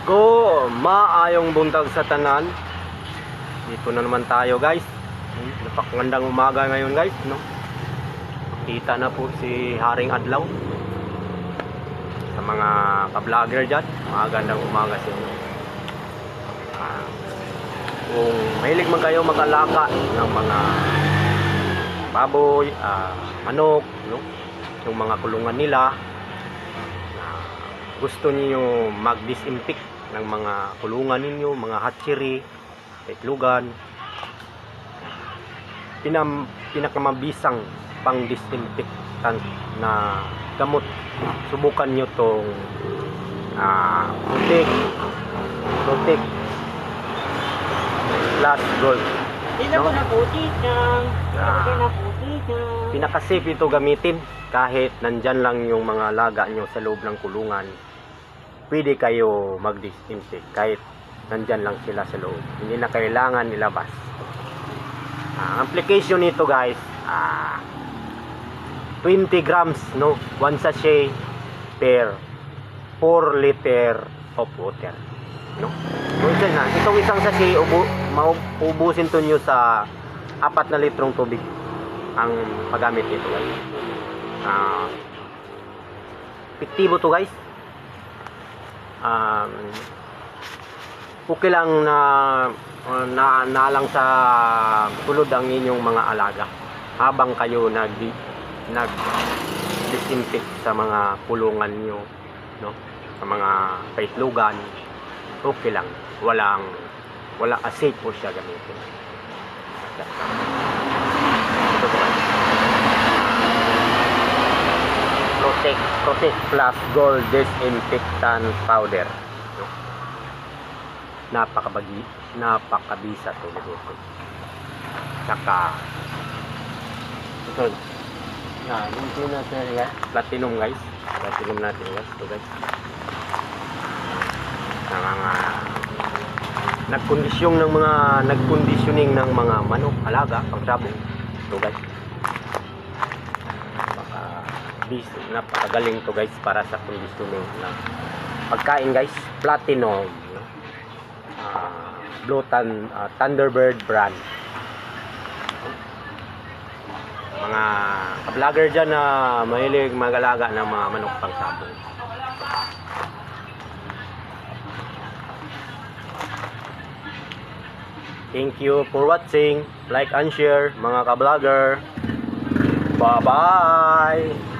Go! Maayong buntag sa tanan. Dito na naman tayo, guys. Napakagandang umaga ngayon, guys, no? Kita na po si Haring Adlaw. Sa mga ka-vlogger dyan, magandang umaga sa inyo. Kung mahilig man kayo mag-alaka ng mga baboy, manok, no? Yung mga kulungan nila, gusto niyo mag-disinfect ng mga kulungan ninyo, mga hatchery, itlugan, pinakamabisang pang-disinfectant na gamot. Subukan nyo tong Protect Plus Gold. No? Pinaka-safe ito gamitin kahit nandyan lang yung mga alaga nyo sa loob ng kulungan. Pwede kayo mag-disinfect kahit nandyan lang sila sa loob. Hindi na kailangan nilabas. Application nito, guys, 20 grams, no? 1 sachet per 4 liter of water, no? Itong isang sachet maubusin to nyo sa 4 na litrong tubig ang paggamit nito, guys. Epektibo to, guys. Okay lang na lang sa tulod ang inyong mga alaga habang kayo nag-disinfect sa mga kulungan nyo, no? Sa mga paitlugan, okay lang, wala safe po siya gamitin. Ito po, Protect Plus Gold Disinfectant Powder, no? Napakabisa to nito. Saka ito, ito natin, platinum, guys. Platinum natin, guys. Ito, guys. Nagconditioning ng mga manok, alaga, pangsabong. Ito, guys. Napakagaling to, guys, para sa conditioning ng pagkain, guys. Platinum, no? Blue Thunderbird brand. Mga ka-vlogger dyan na mahilig mag-alaga ng mga manok pangsabong. Thank you for watching. Like and share, mga ka-vlogger. Bye-bye!